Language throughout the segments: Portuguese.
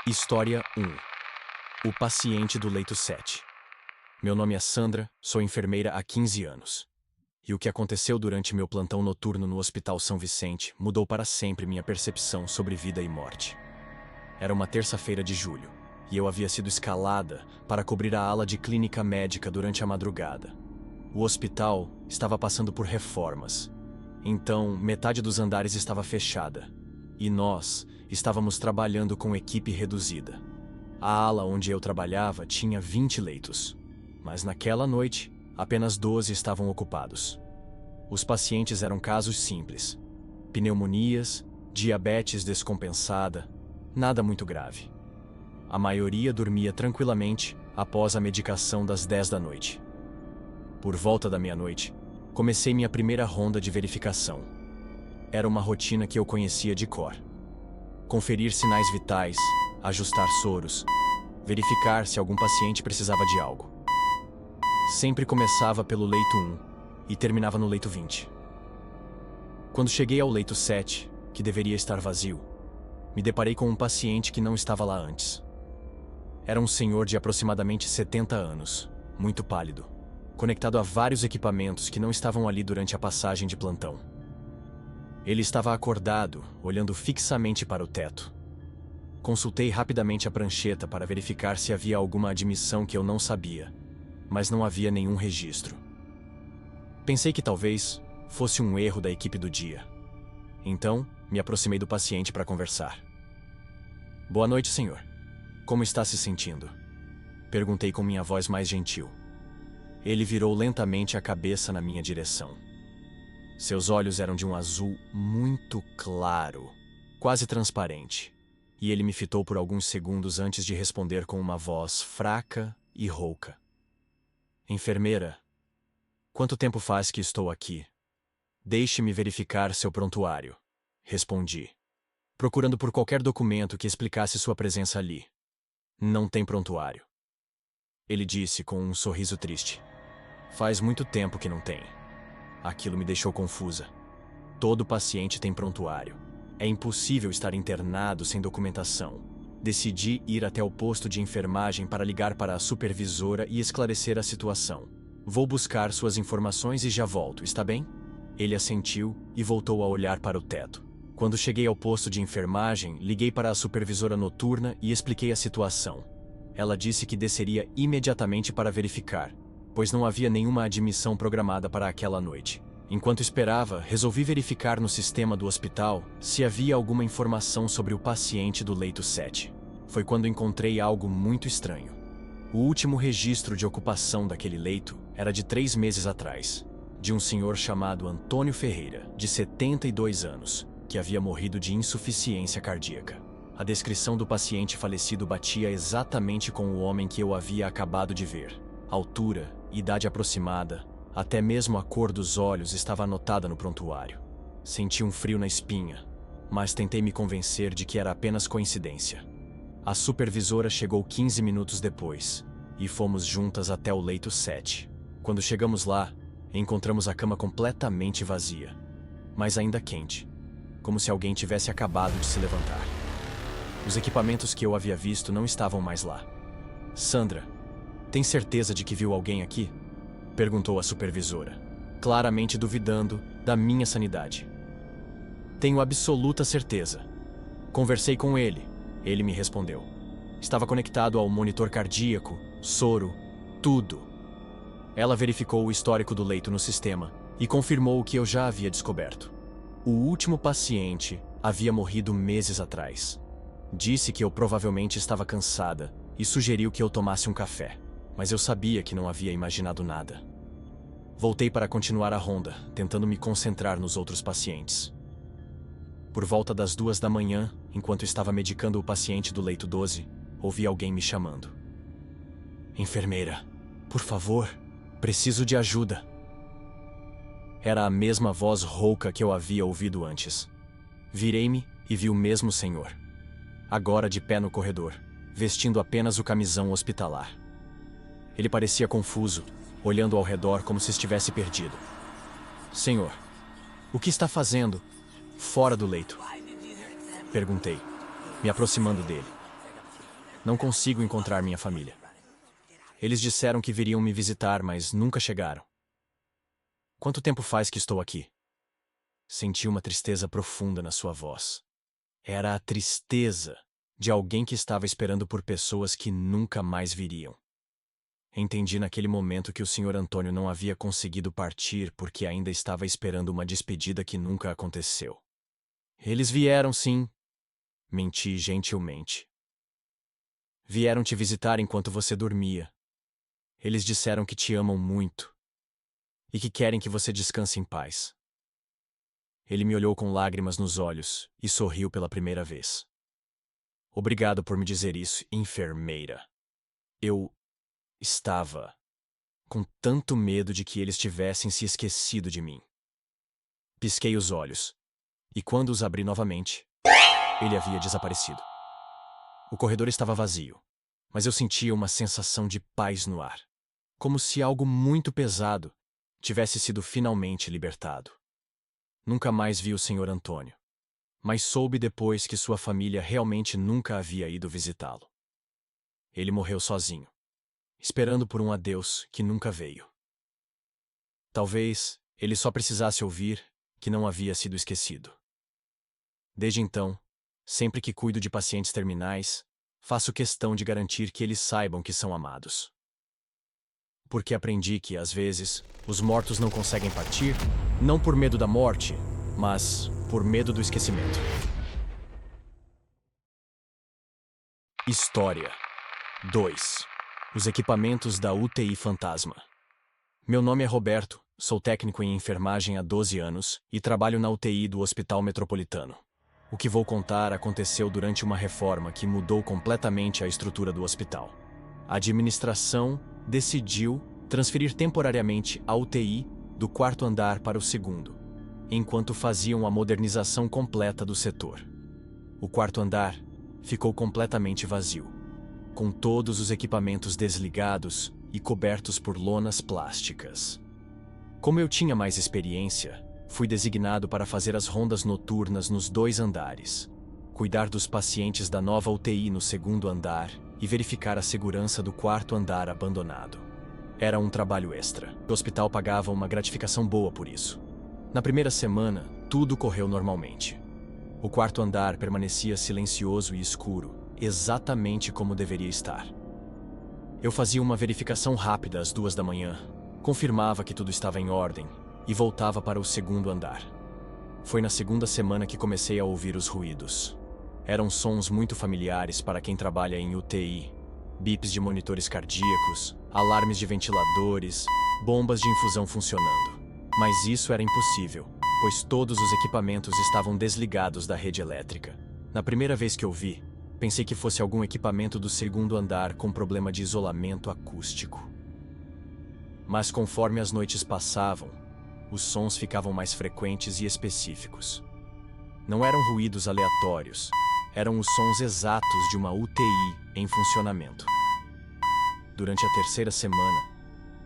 História 1. O paciente do leito 7. Meu nome é Sandra, sou enfermeira há 15 anos. E o que aconteceu durante meu plantão noturno no Hospital São Vicente mudou para sempre minha percepção sobre vida e morte. Era uma terça-feira de julho, e eu havia sido escalada para cobrir a ala de clínica médica durante a madrugada. O hospital estava passando por reformas, então metade dos andares estava fechada, e nós estávamos trabalhando com equipe reduzida. A ala onde eu trabalhava tinha 20 leitos, mas naquela noite apenas 12 estavam ocupados. Os pacientes eram casos simples: pneumonias, diabetes descompensada, nada muito grave. A maioria dormia tranquilamente após a medicação das 10 da noite. Por volta da meia-noite, comecei minha primeira ronda de verificação. Era uma rotina que eu conhecia de cor. Conferir sinais vitais, ajustar soros, verificar se algum paciente precisava de algo. Sempre começava pelo leito 1 e terminava no leito 20. Quando cheguei ao leito 7, que deveria estar vazio, me deparei com um paciente que não estava lá antes. Era um senhor de aproximadamente 70 anos, muito pálido, conectado a vários equipamentos que não estavam ali durante a passagem de plantão. Ele estava acordado, olhando fixamente para o teto. Consultei rapidamente a prancheta para verificar se havia alguma admissão que eu não sabia, mas não havia nenhum registro. Pensei que talvez fosse um erro da equipe do dia. Então, me aproximei do paciente para conversar. "Boa noite, senhor. Como está se sentindo?" Perguntei com minha voz mais gentil. Ele virou lentamente a cabeça na minha direção. Seus olhos eram de um azul muito claro, quase transparente, e ele me fitou por alguns segundos antes de responder com uma voz fraca e rouca. "Enfermeira, quanto tempo faz que estou aqui? Deixe-me verificar seu prontuário", respondi, procurando por qualquer documento que explicasse sua presença ali. "Não tem prontuário." Ele disse com um sorriso triste. "Faz muito tempo que não tem." Aquilo me deixou confusa. Todo paciente tem prontuário. É impossível estar internado sem documentação. Decidi ir até o posto de enfermagem para ligar para a supervisora e esclarecer a situação. "Vou buscar suas informações e já volto, está bem?" Ele assentiu e voltou a olhar para o teto. Quando cheguei ao posto de enfermagem, liguei para a supervisora noturna e expliquei a situação. Ela disse que desceria imediatamente para verificar, pois não havia nenhuma admissão programada para aquela noite. Enquanto esperava, resolvi verificar no sistema do hospital se havia alguma informação sobre o paciente do leito 7. Foi quando encontrei algo muito estranho. O último registro de ocupação daquele leito era de 3 meses atrás, de um senhor chamado Antônio Ferreira, de 72 anos, que havia morrido de insuficiência cardíaca. A descrição do paciente falecido batia exatamente com o homem que eu havia acabado de ver. Altura, idade aproximada, até mesmo a cor dos olhos estava anotada no prontuário. Senti um frio na espinha, mas tentei me convencer de que era apenas coincidência. A supervisora chegou 15 minutos depois, e fomos juntas até o leito 7. Quando chegamos lá, encontramos a cama completamente vazia, mas ainda quente, como se alguém tivesse acabado de se levantar. Os equipamentos que eu havia visto não estavam mais lá. "Sandra, tem certeza de que viu alguém aqui?" perguntou a supervisora, claramente duvidando da minha sanidade. "Tenho absoluta certeza. Conversei com ele", ele me respondeu. "Estava conectado ao monitor cardíaco, soro, tudo." Ela verificou o histórico do leito no sistema e confirmou o que eu já havia descoberto. O último paciente havia morrido meses atrás. Disse que eu provavelmente estava cansada e sugeriu que eu tomasse um café, mas eu sabia que não havia imaginado nada. Voltei para continuar a ronda, tentando me concentrar nos outros pacientes. Por volta das 2 da manhã, enquanto estava medicando o paciente do leito 12, ouvi alguém me chamando. "Enfermeira, por favor, preciso de ajuda." Era a mesma voz rouca que eu havia ouvido antes. Virei-me e vi o mesmo senhor, agora de pé no corredor, vestindo apenas o camisão hospitalar. Ele parecia confuso, olhando ao redor como se estivesse perdido. "Senhor, o que está fazendo fora do leito?" perguntei, me aproximando dele. Não consigo encontrar minha família. Eles disseram que viriam me visitar, mas nunca chegaram. Quanto tempo faz que estou aqui? Senti uma tristeza profunda na sua voz. Era a tristeza de alguém que estava esperando por pessoas que nunca mais viriam. Entendi naquele momento que o Sr. Antônio não havia conseguido partir porque ainda estava esperando uma despedida que nunca aconteceu. Eles vieram, sim. Menti gentilmente. Vieram te visitar enquanto você dormia. Eles disseram que te amam muito e que querem que você descanse em paz. Ele me olhou com lágrimas nos olhos e sorriu pela primeira vez. Obrigado por me dizer isso, enfermeira. Eu estava com tanto medo de que eles tivessem se esquecido de mim. Pisquei os olhos, e quando os abri novamente, ele havia desaparecido. O corredor estava vazio, mas eu sentia uma sensação de paz no ar, como se algo muito pesado tivesse sido finalmente libertado. Nunca mais vi o Sr. Antônio, mas soube depois que sua família realmente nunca havia ido visitá-lo. Ele morreu sozinho, esperando por um adeus que nunca veio. Talvez ele só precisasse ouvir que não havia sido esquecido. Desde então, sempre que cuido de pacientes terminais, faço questão de garantir que eles saibam que são amados. Porque aprendi que, às vezes, os mortos não conseguem partir, não por medo da morte, mas por medo do esquecimento. História 2. Os equipamentos da UTI Fantasma. Meu nome é Roberto, sou técnico em enfermagem há 12 anos e trabalho na UTI do Hospital Metropolitano. O que vou contar aconteceu durante uma reforma que mudou completamente a estrutura do hospital. A administração decidiu transferir temporariamente a UTI do 4º andar para o 2º, enquanto faziam a modernização completa do setor. O 4º andar ficou completamente vazio, com todos os equipamentos desligados e cobertos por lonas plásticas. Como eu tinha mais experiência, fui designado para fazer as rondas noturnas nos 2 andares, cuidar dos pacientes da nova UTI no 2º andar e verificar a segurança do 4º andar abandonado. Era um trabalho extra. O hospital pagava uma gratificação boa por isso. Na primeira semana, tudo correu normalmente. O 4º andar permanecia silencioso e escuro, exatamente como deveria estar. Eu fazia uma verificação rápida às 2 da manhã, confirmava que tudo estava em ordem e voltava para o 2º andar. Foi na 2ª semana que comecei a ouvir os ruídos. Eram sons muito familiares para quem trabalha em UTI. Bips de monitores cardíacos, alarmes de ventiladores, bombas de infusão funcionando. Mas isso era impossível, pois todos os equipamentos estavam desligados da rede elétrica. Na primeira vez que ouvi, pensei que fosse algum equipamento do 2º andar com problema de isolamento acústico. Mas conforme as noites passavam, os sons ficavam mais frequentes e específicos. Não eram ruídos aleatórios, eram os sons exatos de uma UTI em funcionamento. Durante a 3ª semana,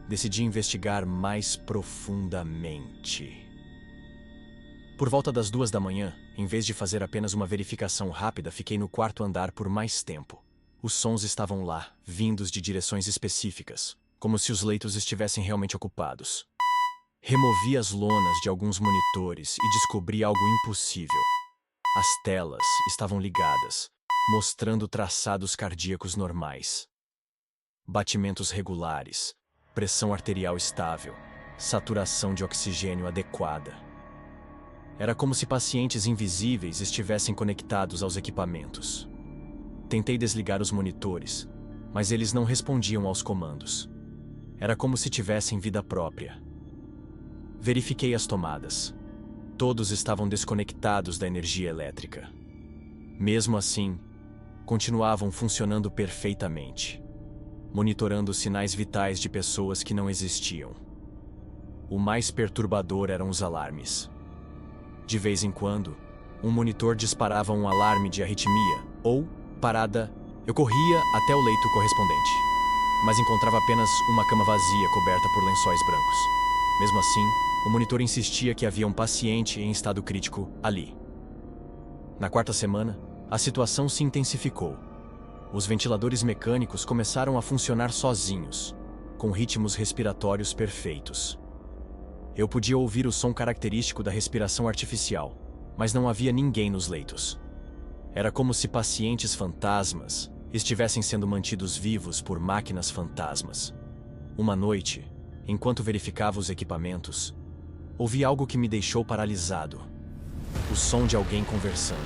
decidi investigar mais profundamente. Por volta das 2 da manhã, em vez de fazer apenas uma verificação rápida, fiquei no 4º andar por mais tempo. Os sons estavam lá, vindos de direções específicas, como se os leitos estivessem realmente ocupados. Removi as lonas de alguns monitores e descobri algo impossível. As telas estavam ligadas, mostrando traçados cardíacos normais. Batimentos regulares, pressão arterial estável, saturação de oxigênio adequada. Era como se pacientes invisíveis estivessem conectados aos equipamentos. Tentei desligar os monitores, mas eles não respondiam aos comandos. Era como se tivessem vida própria. Verifiquei as tomadas. Todos estavam desconectados da energia elétrica. Mesmo assim, continuavam funcionando perfeitamente, monitorando sinais vitais de pessoas que não existiam. O mais perturbador eram os alarmes. De vez em quando, um monitor disparava um alarme de arritmia ou parada. Eu corria até o leito correspondente, mas encontrava apenas uma cama vazia coberta por lençóis brancos. Mesmo assim, o monitor insistia que havia um paciente em estado crítico ali. Na 4ª semana, a situação se intensificou. Os ventiladores mecânicos começaram a funcionar sozinhos, com ritmos respiratórios perfeitos. Eu podia ouvir o som característico da respiração artificial, mas não havia ninguém nos leitos. Era como se pacientes fantasmas estivessem sendo mantidos vivos por máquinas fantasmas. Uma noite, enquanto verificava os equipamentos, ouvi algo que me deixou paralisado. O som de alguém conversando.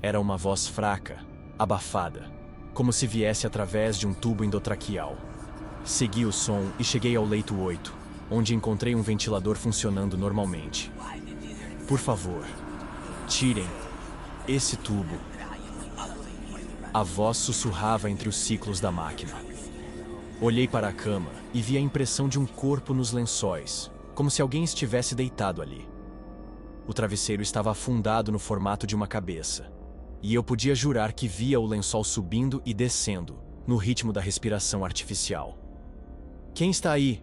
Era uma voz fraca, abafada, como se viesse através de um tubo endotraqueal. Segui o som e cheguei ao leito 8, onde encontrei um ventilador funcionando normalmente. Por favor, tirem esse tubo. A voz sussurrava entre os ciclos da máquina. Olhei para a cama e vi a impressão de um corpo nos lençóis, como se alguém estivesse deitado ali. O travesseiro estava afundado no formato de uma cabeça, e eu podia jurar que via o lençol subindo e descendo, no ritmo da respiração artificial. "Quem está aí?"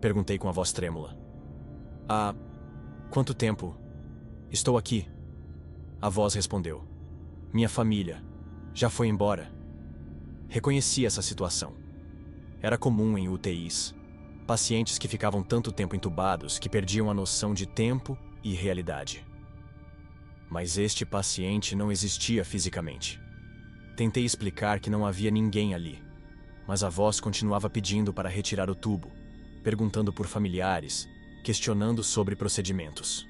perguntei com a voz trêmula. "Há quanto tempo?" "Estou aqui." A voz respondeu. "Minha família já foi embora." Reconheci essa situação. Era comum em UTIs. Pacientes que ficavam tanto tempo entubados que perdiam a noção de tempo e realidade. Mas este paciente não existia fisicamente. Tentei explicar que não havia ninguém ali, mas a voz continuava pedindo para retirar o tubo, perguntando por familiares, questionando sobre procedimentos.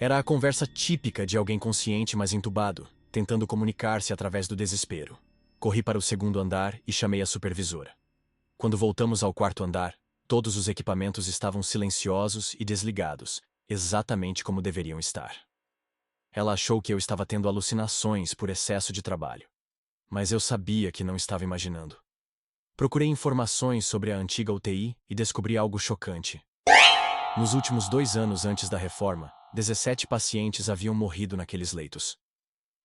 Era a conversa típica de alguém consciente mas entubado, tentando comunicar-se através do desespero. Corri para o segundo andar e chamei a supervisora. Quando voltamos ao quarto andar, todos os equipamentos estavam silenciosos e desligados, exatamente como deveriam estar. Ela achou que eu estava tendo alucinações por excesso de trabalho. Mas eu sabia que não estava imaginando. Procurei informações sobre a antiga UTI e descobri algo chocante. Nos últimos 2 anos antes da reforma, 17 pacientes haviam morrido naqueles leitos.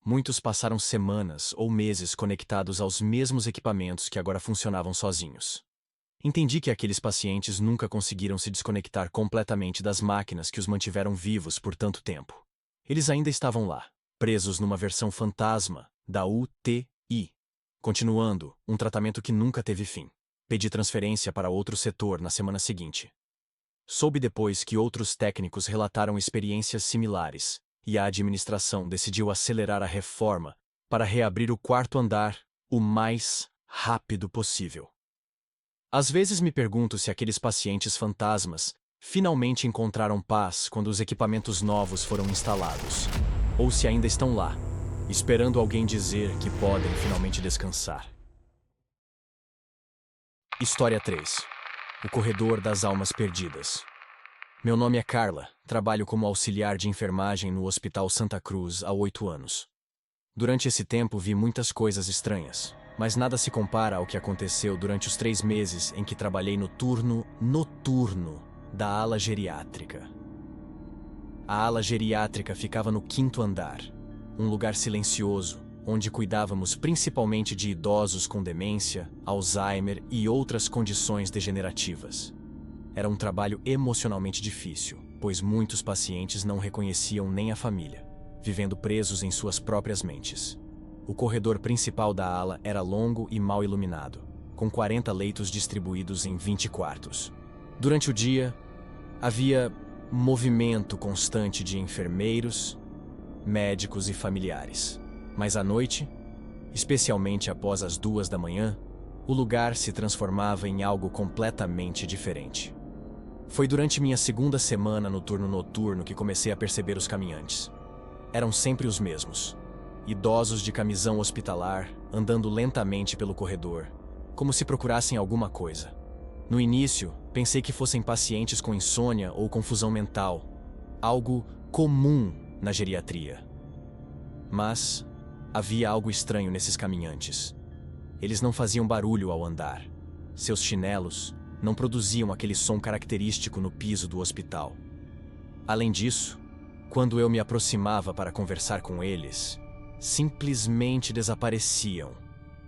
Muitos passaram semanas ou meses conectados aos mesmos equipamentos que agora funcionavam sozinhos. Entendi que aqueles pacientes nunca conseguiram se desconectar completamente das máquinas que os mantiveram vivos por tanto tempo. Eles ainda estavam lá, presos numa versão fantasma da UTI. Continuando, um tratamento que nunca teve fim. Pedi transferência para outro setor na semana seguinte. Soube depois que outros técnicos relataram experiências similares, e a administração decidiu acelerar a reforma para reabrir o quarto andar o mais rápido possível. Às vezes me pergunto se aqueles pacientes fantasmas finalmente encontraram paz quando os equipamentos novos foram instalados, ou se ainda estão lá, esperando alguém dizer que podem finalmente descansar. História 3. O Corredor das Almas Perdidas. Meu nome é Carla, trabalho como auxiliar de enfermagem no Hospital Santa Cruz há 8 anos. Durante esse tempo vi muitas coisas estranhas, mas nada se compara ao que aconteceu durante os 3 meses em que trabalhei no turno noturno da ala geriátrica. A ala geriátrica ficava no 5º andar, um lugar silencioso, onde cuidávamos principalmente de idosos com demência, Alzheimer e outras condições degenerativas. Era um trabalho emocionalmente difícil, pois muitos pacientes não reconheciam nem a família, vivendo presos em suas próprias mentes. O corredor principal da ala era longo e mal iluminado, com 40 leitos distribuídos em 20 quartos. Durante o dia, havia movimento constante de enfermeiros, médicos e familiares. Mas à noite, especialmente após as 2 da manhã, o lugar se transformava em algo completamente diferente. Foi durante minha 2ª semana no turno noturno que comecei a perceber os caminhantes. Eram sempre os mesmos. Idosos de camisão hospitalar, andando lentamente pelo corredor, como se procurassem alguma coisa. No início, pensei que fossem pacientes com insônia ou confusão mental, algo comum na geriatria. Mas havia algo estranho nesses caminhantes. Eles não faziam barulho ao andar. Seus chinelos não produziam aquele som característico no piso do hospital. Além disso, quando eu me aproximava para conversar com eles, simplesmente desapareciam,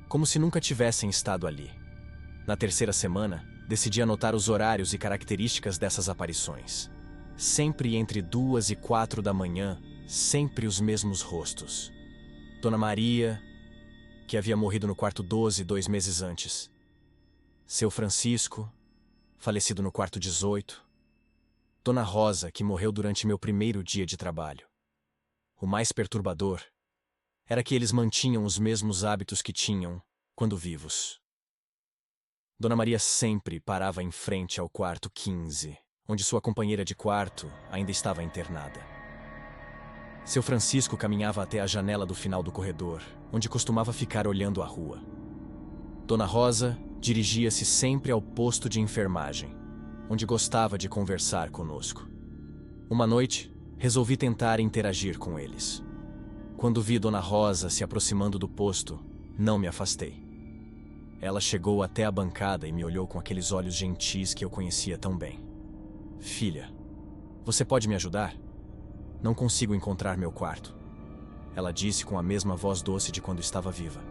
como se nunca tivessem estado ali. Na 3ª semana, decidi anotar os horários e características dessas aparições. Sempre entre 2 e 4 da manhã, sempre os mesmos rostos. Dona Maria, que havia morrido no quarto 12, 2 meses antes. Seu Francisco, falecido no quarto 18. Dona Rosa, que morreu durante meu primeiro dia de trabalho. O mais perturbador era que eles mantinham os mesmos hábitos que tinham quando vivos. Dona Maria sempre parava em frente ao quarto 15, onde sua companheira de quarto ainda estava internada. Seu Francisco caminhava até a janela do final do corredor, onde costumava ficar olhando a rua. Dona Rosa dirigia-se sempre ao posto de enfermagem, onde gostava de conversar conosco. Uma noite, resolvi tentar interagir com eles. Quando vi Dona Rosa se aproximando do posto, não me afastei. Ela chegou até a bancada e me olhou com aqueles olhos gentis que eu conhecia tão bem. Filha, você pode me ajudar? Não consigo encontrar meu quarto. Ela disse com a mesma voz doce de quando estava viva.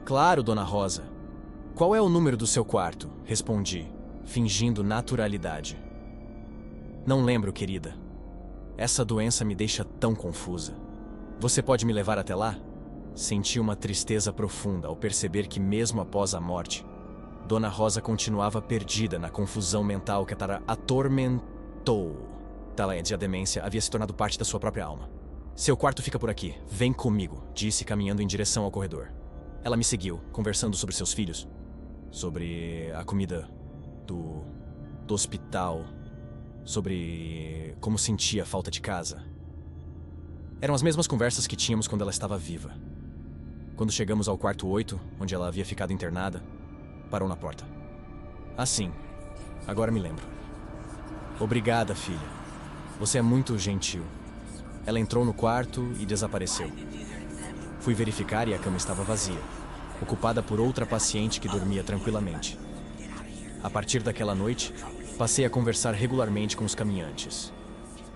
Claro, Dona Rosa. Qual é o número do seu quarto? Respondi, fingindo naturalidade. Não lembro, querida. Essa doença me deixa tão confusa. Você pode me levar até lá? Senti uma tristeza profunda ao perceber que, mesmo após a morte, Dona Rosa continuava perdida na confusão mental que a atormentou. A demência havia se tornado parte da sua própria alma. Seu quarto fica por aqui. Vem comigo, disse, caminhando em direção ao corredor. Ela me seguiu, conversando sobre seus filhos, sobre a comida do hospital, sobre como sentia a falta de casa. Eram as mesmas conversas que tínhamos quando ela estava viva. Quando chegamos ao quarto 8, onde ela havia ficado internada, parou na porta. Sim, agora me lembro. Obrigada, filha. Você é muito gentil. Ela entrou no quarto e desapareceu. Fui verificar e a cama estava vazia, ocupada por outra paciente que dormia tranquilamente. A partir daquela noite, passei a conversar regularmente com os caminhantes.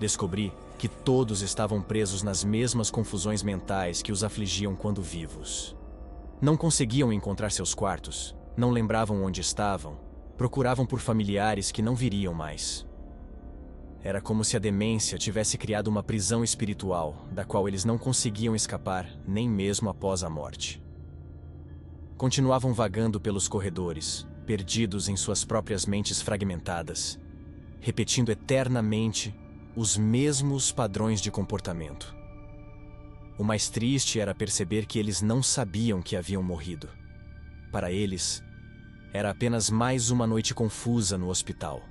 Descobri que todos estavam presos nas mesmas confusões mentais que os afligiam quando vivos. Não conseguiam encontrar seus quartos, não lembravam onde estavam, procuravam por familiares que não viriam mais. Era como se a demência tivesse criado uma prisão espiritual, da qual eles não conseguiam escapar nem mesmo após a morte. Continuavam vagando pelos corredores, perdidos em suas próprias mentes fragmentadas, repetindo eternamente os mesmos padrões de comportamento. O mais triste era perceber que eles não sabiam que haviam morrido. Para eles, era apenas mais uma noite confusa no hospital.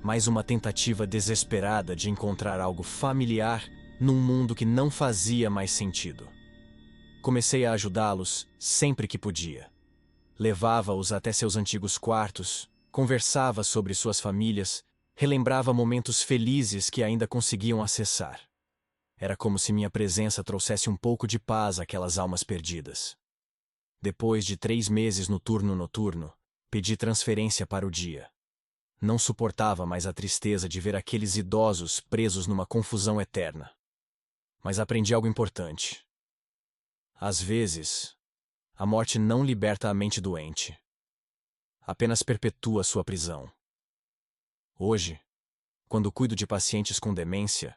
Mais uma tentativa desesperada de encontrar algo familiar num mundo que não fazia mais sentido. Comecei a ajudá-los sempre que podia. Levava-os até seus antigos quartos, conversava sobre suas famílias, relembrava momentos felizes que ainda conseguiam acessar. Era como se minha presença trouxesse um pouco de paz àquelas almas perdidas. Depois de 3 meses no turno noturno, pedi transferência para o dia. Não suportava mais a tristeza de ver aqueles idosos presos numa confusão eterna. Mas aprendi algo importante. Às vezes, a morte não liberta a mente doente. Apenas perpetua sua prisão. Hoje, quando cuido de pacientes com demência,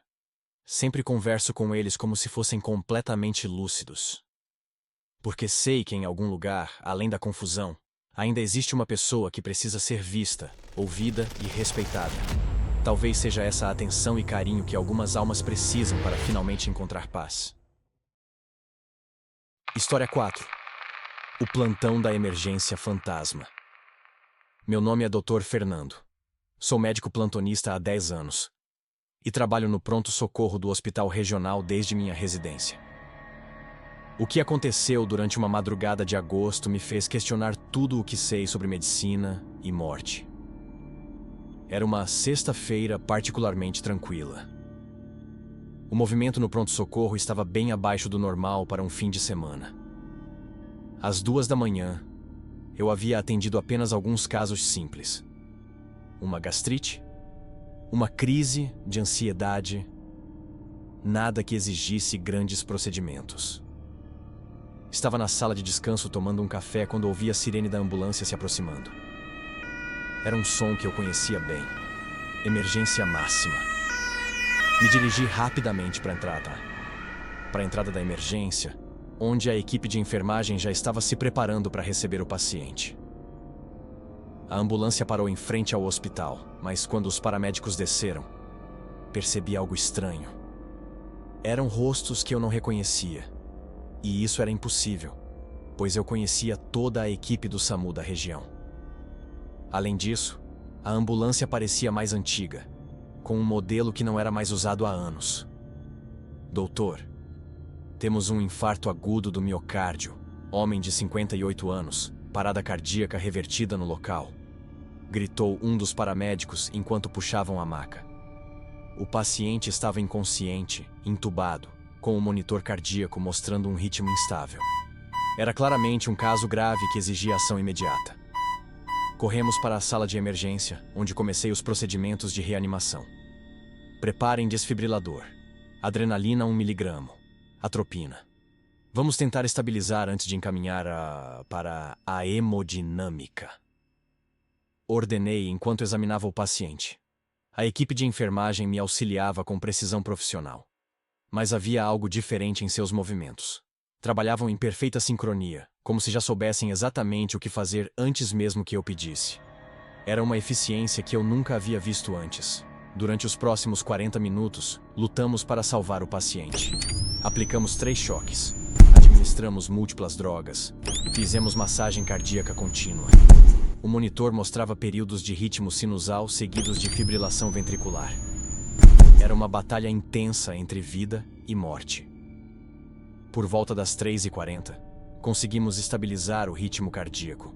sempre converso com eles como se fossem completamente lúcidos. Porque sei que em algum lugar, além da confusão, ainda existe uma pessoa que precisa ser vista, ouvida e respeitada. Talvez seja essa a atenção e carinho que algumas almas precisam para finalmente encontrar paz. História 4. O plantão da emergência fantasma. Meu nome é Dr. Fernando. Sou médico plantonista há 10 anos. E trabalho no pronto-socorro do Hospital Regional desde minha residência. O que aconteceu durante uma madrugada de agosto me fez questionar tudo o que sei sobre medicina e morte. Era uma sexta-feira particularmente tranquila. O movimento no pronto-socorro estava bem abaixo do normal para um fim de semana. Às 2 da manhã, eu havia atendido apenas alguns casos simples. Uma gastrite, uma crise de ansiedade, nada que exigisse grandes procedimentos. Estava na sala de descanso tomando um café quando ouvi a sirene da ambulância se aproximando. Era um som que eu conhecia bem. Emergência máxima. Me dirigi rapidamente para a entrada da emergência, onde a equipe de enfermagem já estava se preparando para receber o paciente. A ambulância parou em frente ao hospital, mas quando os paramédicos desceram, percebi algo estranho. Eram rostos que eu não reconhecia, e isso era impossível, pois eu conhecia toda a equipe do SAMU da região. Além disso, a ambulância parecia mais antiga, com um modelo que não era mais usado há anos. Doutor, temos um infarto agudo do miocárdio, homem de 58 anos, parada cardíaca revertida no local, gritou um dos paramédicos enquanto puxavam a maca. O paciente estava inconsciente, entubado, com o monitor cardíaco mostrando um ritmo instável. Era claramente um caso grave que exigia ação imediata. Corremos para a sala de emergência, onde comecei os procedimentos de reanimação. Preparem desfibrilador. Adrenalina 1 mg. Atropina. Vamos tentar estabilizar antes de encaminhar para a hemodinâmica. Ordenei enquanto examinava o paciente. A equipe de enfermagem me auxiliava com precisão profissional. Mas havia algo diferente em seus movimentos. Trabalhavam em perfeita sincronia, como se já soubessem exatamente o que fazer antes mesmo que eu pedisse. Era uma eficiência que eu nunca havia visto antes. Durante os próximos 40 minutos, lutamos para salvar o paciente. Aplicamos 3 choques. Administramos múltiplas drogas. Fizemos massagem cardíaca contínua. O monitor mostrava períodos de ritmo sinusal seguidos de fibrilação ventricular. Era uma batalha intensa entre vida e morte. Por volta das 3h40, conseguimos estabilizar o ritmo cardíaco.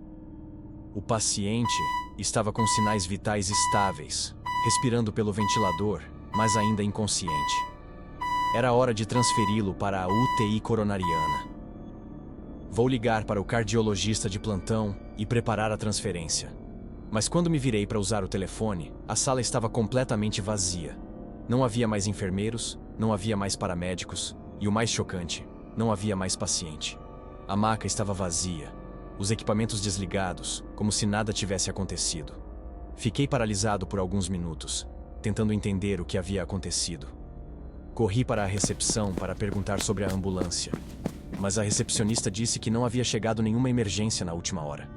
O paciente estava com sinais vitais estáveis, respirando pelo ventilador, mas ainda inconsciente. Era hora de transferi-lo para a UTI coronariana. Vou ligar para o cardiologista de plantão e preparar a transferência. Mas quando me virei para usar o telefone, a sala estava completamente vazia. Não havia mais enfermeiros, não havia mais paramédicos, e o mais chocante, não havia mais paciente. A maca estava vazia, os equipamentos desligados, como se nada tivesse acontecido. Fiquei paralisado por alguns minutos, tentando entender o que havia acontecido. Corri para a recepção para perguntar sobre a ambulância, mas a recepcionista disse que não havia chegado nenhuma emergência na última hora.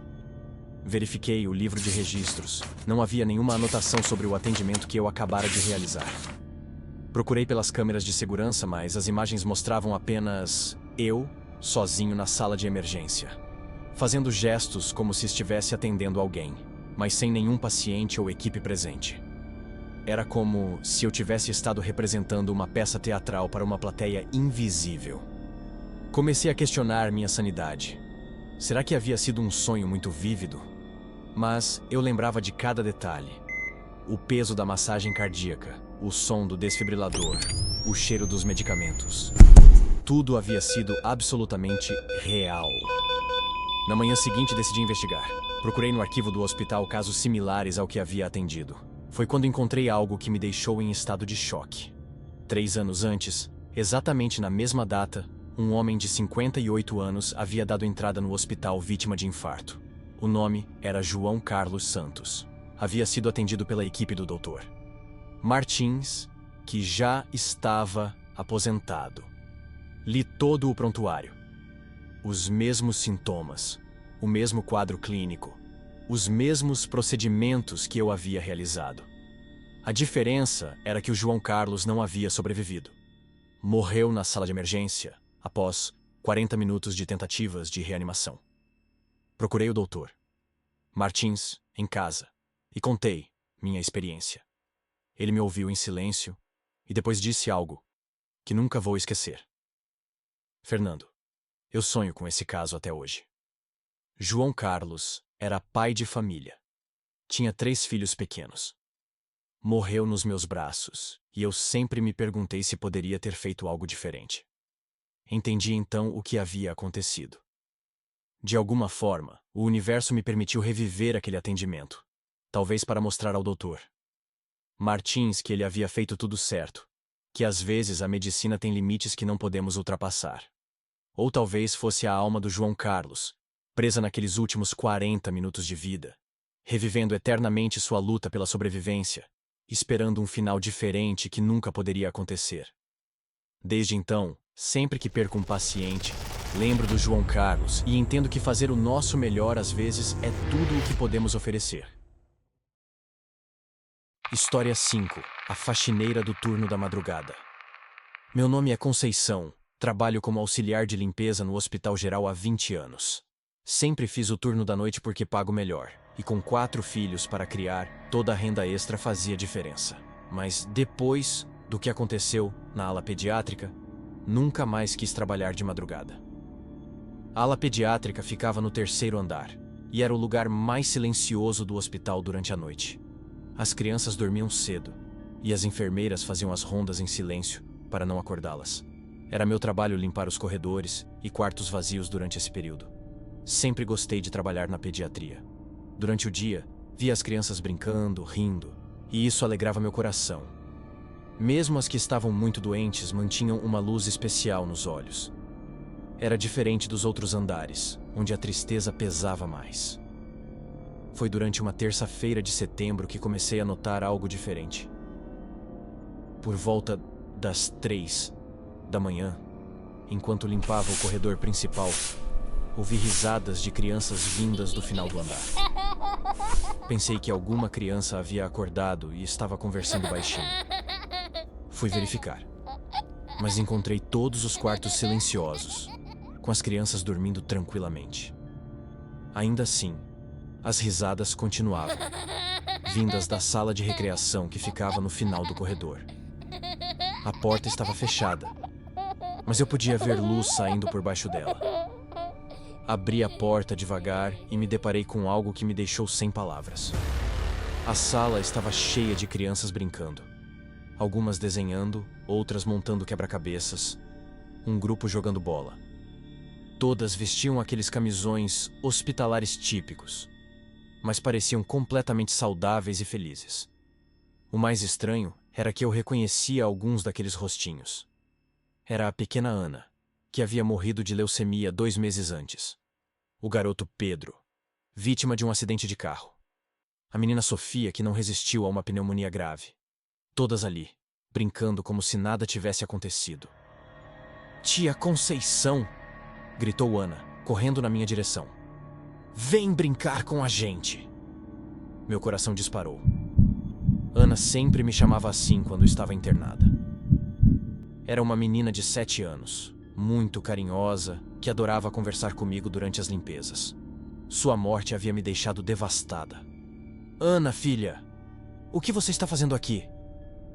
Verifiquei o livro de registros. Não havia nenhuma anotação sobre o atendimento que eu acabara de realizar. Procurei pelas câmeras de segurança, mas as imagens mostravam apenas eu, sozinho na sala de emergência, fazendo gestos como se estivesse atendendo alguém, mas sem nenhum paciente ou equipe presente. Era como se eu tivesse estado representando uma peça teatral para uma plateia invisível. Comecei a questionar minha sanidade. Será que havia sido um sonho muito vívido? Mas eu lembrava de cada detalhe. O peso da massagem cardíaca, o som do desfibrilador, o cheiro dos medicamentos. Tudo havia sido absolutamente real. Na manhã seguinte decidi investigar. Procurei no arquivo do hospital casos similares ao que havia atendido. Foi quando encontrei algo que me deixou em estado de choque. 3 anos antes, exatamente na mesma data, um homem de 58 anos havia dado entrada no hospital vítima de infarto. O nome era João Carlos Santos. Havia sido atendido pela equipe do Dr. Martins, que já estava aposentado. Li todo o prontuário. Os mesmos sintomas, o mesmo quadro clínico, os mesmos procedimentos que eu havia realizado. A diferença era que o João Carlos não havia sobrevivido. Morreu na sala de emergência após 40 minutos de tentativas de reanimação. Procurei o Dr. Martins em casa e contei minha experiência. Ele me ouviu em silêncio e depois disse algo que nunca vou esquecer. Fernando, eu sonho com esse caso até hoje. João Carlos era pai de família. Tinha 3 filhos pequenos. Morreu nos meus braços e eu sempre me perguntei se poderia ter feito algo diferente. Entendi então o que havia acontecido. De alguma forma, o universo me permitiu reviver aquele atendimento, talvez para mostrar ao doutor Martins que ele havia feito tudo certo, que às vezes a medicina tem limites que não podemos ultrapassar. Ou talvez fosse a alma do João Carlos, presa naqueles últimos 40 minutos de vida, revivendo eternamente sua luta pela sobrevivência, esperando um final diferente que nunca poderia acontecer. Desde então, sempre que perco um paciente, Lembro do João Carlos e entendo que fazer o nosso melhor às vezes é tudo o que podemos oferecer. História 5. A faxineira do turno da madrugada. Meu nome é Conceição. Trabalho como auxiliar de limpeza no Hospital Geral há 20 anos. Sempre fiz o turno da noite porque pago melhor. E com 4 filhos para criar, toda a renda extra fazia diferença. Mas depois do que aconteceu na ala pediátrica, nunca mais quis trabalhar de madrugada. A ala pediátrica ficava no 3º andar e era o lugar mais silencioso do hospital durante a noite. As crianças dormiam cedo e as enfermeiras faziam as rondas em silêncio para não acordá-las. Era meu trabalho limpar os corredores e quartos vazios durante esse período. Sempre gostei de trabalhar na pediatria. Durante o dia, via as crianças brincando, rindo, e isso alegrava meu coração. Mesmo as que estavam muito doentes mantinham uma luz especial nos olhos. Era diferente dos outros andares, onde a tristeza pesava mais. Foi durante uma terça-feira de setembro que comecei a notar algo diferente. Por volta das 3 da manhã, enquanto limpava o corredor principal, ouvi risadas de crianças vindas do final do andar. Pensei que alguma criança havia acordado e estava conversando baixinho. Fui verificar, mas encontrei todos os quartos silenciosos, com as crianças dormindo tranquilamente. Ainda assim, as risadas continuavam, vindas da sala de recreação que ficava no final do corredor. A porta estava fechada, mas eu podia ver luz saindo por baixo dela. Abri a porta devagar e me deparei com algo que me deixou sem palavras. A sala estava cheia de crianças brincando. Algumas desenhando, outras montando quebra-cabeças, um grupo jogando bola. Todas vestiam aqueles camisões hospitalares típicos, mas pareciam completamente saudáveis e felizes. O mais estranho era que eu reconhecia alguns daqueles rostinhos. Era a pequena Ana, que havia morrido de leucemia 2 meses antes. O garoto Pedro, vítima de um acidente de carro. A menina Sofia, que não resistiu a uma pneumonia grave. Todas ali, brincando como se nada tivesse acontecido. "Tia Conceição!" gritou Ana, correndo na minha direção. "Vem brincar com a gente!" Meu coração disparou. Ana sempre me chamava assim quando estava internada. Era uma menina de 7 anos, muito carinhosa, que adorava conversar comigo durante as limpezas. Sua morte havia me deixado devastada. "Ana, filha, o que você está fazendo aqui?"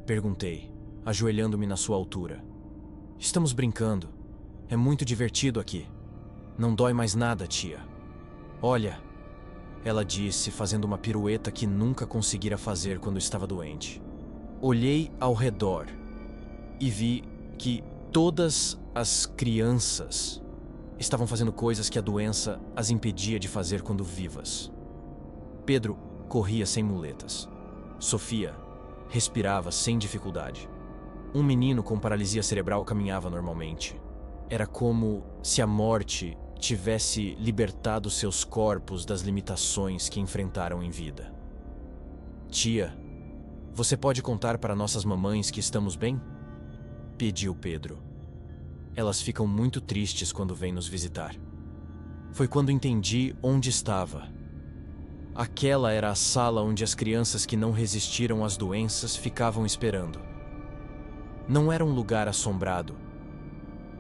Perguntei, ajoelhando-me na sua altura. "Estamos brincando. É muito divertido aqui. Não dói mais nada, tia." "Olha," ela disse, fazendo uma pirueta que nunca conseguira fazer quando estava doente. Olhei ao redor e vi que todas as crianças estavam fazendo coisas que a doença as impedia de fazer quando vivas. Pedro corria sem muletas. Sofia respirava sem dificuldade. Um menino com paralisia cerebral caminhava normalmente. Era como se a morte tivesse libertado seus corpos das limitações que enfrentaram em vida. "Tia, você pode contar para nossas mamães que estamos bem?" pediu Pedro. "Elas ficam muito tristes quando vêm nos visitar." Foi quando entendi onde estava. Aquela era a sala onde as crianças que não resistiram às doenças ficavam esperando. Não era um lugar assombrado.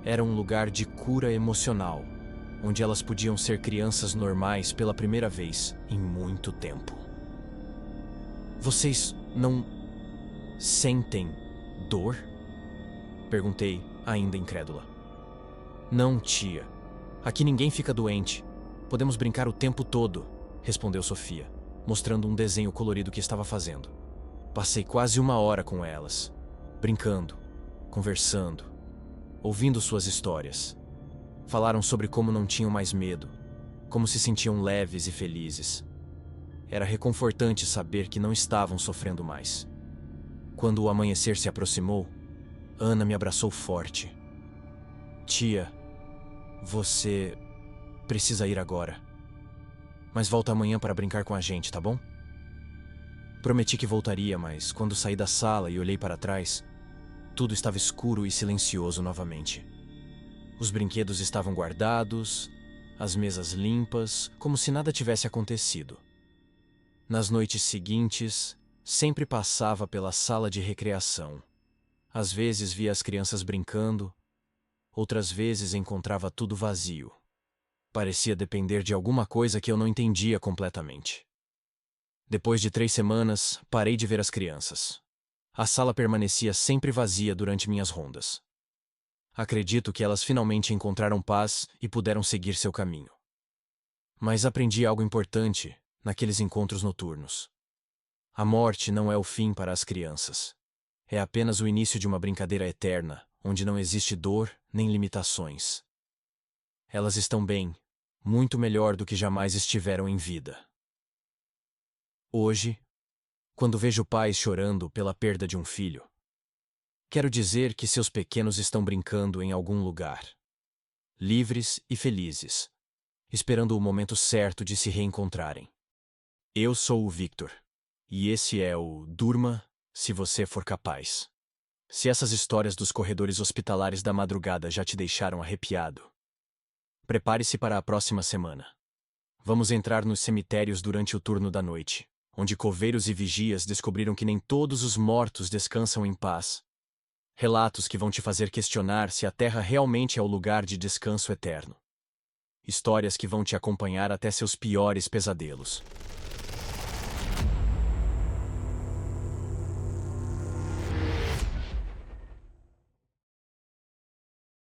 Era um lugar de cura emocional, onde elas podiam ser crianças normais pela primeira vez em muito tempo. "Vocês não sentem dor?" perguntei, ainda incrédula. "Não, tia. Aqui ninguém fica doente. Podemos brincar o tempo todo", respondeu Sofia, mostrando um desenho colorido que estava fazendo. Passei quase 1 hora com elas, brincando, conversando, ouvindo suas histórias. Falaram sobre como não tinham mais medo, como se sentiam leves e felizes. Era reconfortante saber que não estavam sofrendo mais. Quando o amanhecer se aproximou, Ana me abraçou forte. "Tia, você precisa ir agora. Mas volta amanhã para brincar com a gente, tá bom?" Prometi que voltaria, mas quando saí da sala e olhei para trás, tudo estava escuro e silencioso novamente. Os brinquedos estavam guardados, as mesas limpas, como se nada tivesse acontecido. Nas noites seguintes, sempre passava pela sala de recreação. Às vezes via as crianças brincando, outras vezes encontrava tudo vazio. Parecia depender de alguma coisa que eu não entendia completamente. Depois de 3 semanas, parei de ver as crianças. A sala permanecia sempre vazia durante minhas rondas. Acredito que elas finalmente encontraram paz e puderam seguir seu caminho. Mas aprendi algo importante naqueles encontros noturnos. A morte não é o fim para as crianças. É apenas o início de uma brincadeira eterna, onde não existe dor nem limitações. Elas estão bem, muito melhor do que jamais estiveram em vida. Hoje, quando vejo pais chorando pela perda de um filho, quero dizer que seus pequenos estão brincando em algum lugar, livres e felizes, esperando o momento certo de se reencontrarem. Eu sou o Victor, e esse é o Durma, se você for capaz. Se essas histórias dos corredores hospitalares da madrugada já te deixaram arrepiado, prepare-se para a próxima semana. Vamos entrar nos cemitérios durante o turno da noite, onde coveiros e vigias descobriram que nem todos os mortos descansam em paz. Relatos que vão te fazer questionar se a Terra realmente é o lugar de descanso eterno. Histórias que vão te acompanhar até seus piores pesadelos.